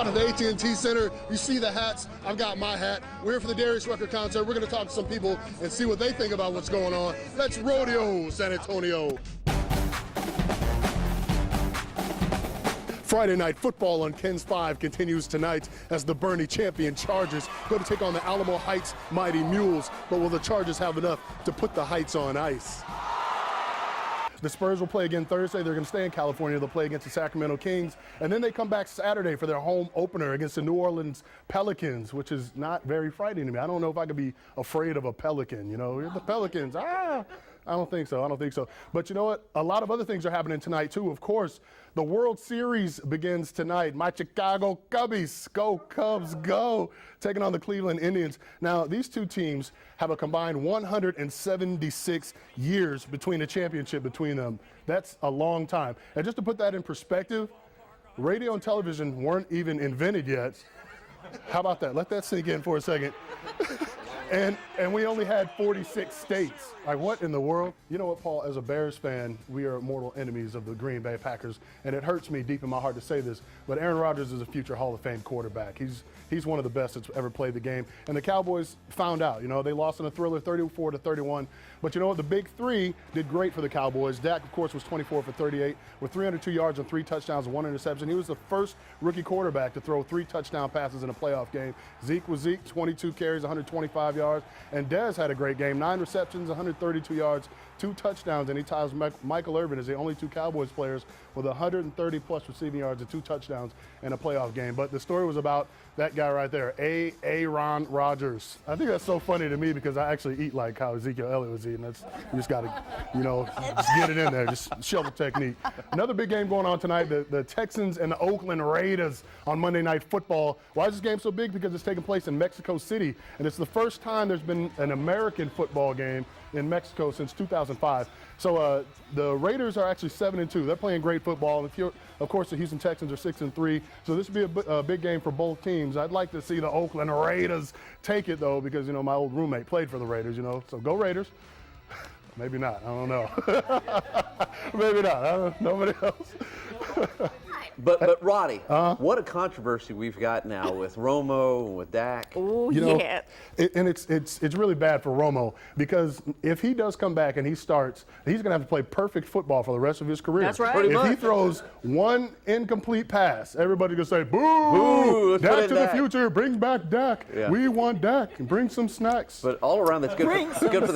out at the AT&T Center. You see the hats. I've got my hat. We're here for the Darius Rucker concert. We're going to talk to some people and see what they think about what's going on. Let's rodeo San Antonio. Friday night football on Ken's 5 continues tonight as the Bernie champion Chargers go to take on the Alamo Heights Mighty Mules. But will the Chargers have enough to put the Heights on ice? The Spurs will play again Thursday. They're going to stay in California. They'll play against the Sacramento Kings. And then they come back Saturday for their home opener against the New Orleans Pelicans, which is not very frightening to me. I don't know if I could be afraid of a Pelican. You know, the Pelicans, I don't think so. I don't think so. But you know what? A lot of other things are happening tonight, too. Of course, the World Series begins tonight. My Chicago Cubbies, go Cubs, go, taking on the Cleveland Indians. Now, these two teams have a combined 176 years between the championship between them. That's a long time. And just to put that in perspective, radio and television weren't even invented yet. How about that? Let that sink in for a second. And we only had 46 states. Like, what in the world? You know what, Paul, as a Bears fan, we are mortal enemies of the Green Bay Packers, and it hurts me deep in my heart to say this, but Aaron Rodgers is a future Hall of Fame quarterback. He's one of the best that's ever played the game, and the Cowboys found out. You know, they lost in a thriller 34-31, but you know what? The big three did great for the Cowboys. Dak, of course, was 24 for 38 with 302 yards and 3 touchdowns and 1 interception. He was the first rookie quarterback to throw 3 touchdown passes in a playoff game. Zeke was Zeke, 22 carries, 125 yards. And Dez had a great game, 9 receptions, 132 yards, 2 touchdowns, and he ties Michael Irvin as the only 2 Cowboys players with 130-plus receiving yards and 2 touchdowns in a playoff game. But the story was about that guy right there, Aaron Rodgers. I think that's so funny to me because I actually eat like how Ezekiel Elliott was eating. You just got to, you know, just get it in there, just shovel technique. Another big game going on tonight, the Texans and the Oakland Raiders on Monday Night Football. Why is this game so big? Because it's taking place in Mexico City, and it's the first time there's been an American football game in Mexico since 2005. So the Raiders are actually 7-2. They're playing great football. Of course, the Houston Texans are 6-3. So this would be a big game for both teams. I'd like to see the Oakland Raiders take it, though, because, you know, my old roommate played for the Raiders, you know. So go Raiders. Maybe not. I don't know. Maybe not. I don't know. Nobody else. But Roddy, what a controversy we've got now with Romo and with Dak. Oh, yeah. And it's really bad for Romo because if he does come back and he starts, he's going to have to play perfect football for the rest of his career. That's right. If he throws one incomplete pass, everybody's going to say, boo, Dak to the future, bring back Dak. Yeah. We want Dak, and bring some snacks. But all around, that's good. It's good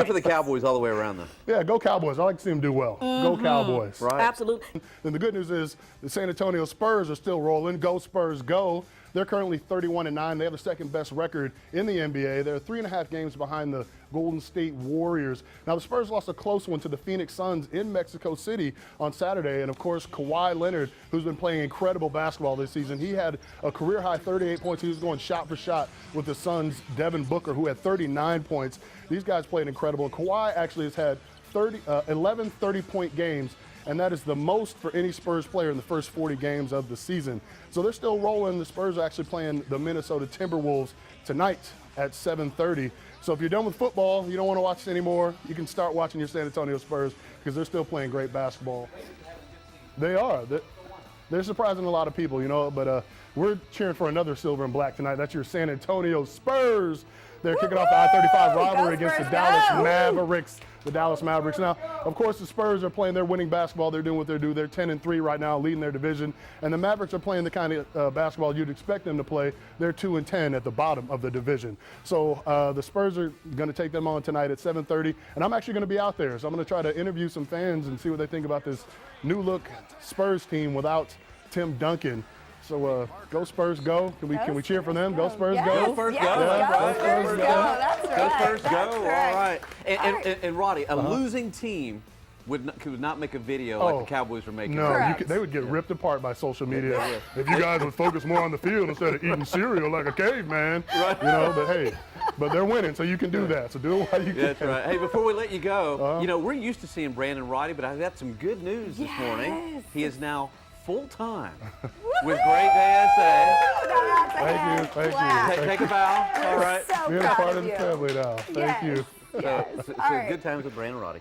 for the Cowboys all the way around, though. Yeah, go Cowboys. I like to see them do well. Go Cowboys. Right. Absolutely. Then the good news is the San Antonio Spurs are still rolling. Go Spurs, go. They're currently 31-9. They have the second best record in the NBA. They're 3.5 games behind the Golden State Warriors. Now, the Spurs lost a close one to the Phoenix Suns in Mexico City on Saturday. And, of course, Kawhi Leonard, who's been playing incredible basketball this season, he had a career-high 38 points. He was going shot for shot with the Suns' Devin Booker, who had 39 points. These guys played incredible. Kawhi actually has had 11 30-point games, and that is the most for any Spurs player in the first 40 games of the season. So they're still rolling. The Spurs are actually playing the Minnesota Timberwolves tonight at 7:30. So if you're done with football, you don't want to watch it anymore, you can start watching your San Antonio Spurs because they're still playing great basketball. They are. They're surprising a lot of people, you know, but we're cheering for another silver and black tonight. That's your San Antonio Spurs. They're kicking off the I-35 rivalry against the Dallas Mavericks. The Dallas Mavericks. Now, of course, the Spurs are playing their winning basketball. They're doing what they do. They're 10-3 right now, leading their division. And the Mavericks are playing the kind of basketball you'd expect them to play. They're 2-10 at the bottom of the division. So the Spurs are going to take them on tonight at 7:30. And I'm actually going to be out there. So I'm going to try to interview some fans and see what they think about this new look Spurs team without Tim Duncan. So go Spurs, go. Can we cheer for them? Go Spurs, yes, go. Go Spurs, yes, go. Yeah. Go Spurs, go. That's right. Go Spurs, That's go. Right. All right. And Roddy, a losing team could not make a video like the Cowboys were making. No, they would get ripped apart by social media if you guys would focus more on the field instead of eating cereal like a caveman. Right. You know, but hey, but they're winning, so you can do that. So do it while you can. That's right. Hey, before we let you go, you know, we're used to seeing Brandon Roddy, but I've got some good news this morning. He is now full-time with Great Day SA. Thank you. Take a bow. All right. So being a part of the family now. Thank you. Yes. So good times with Brandon Roddy.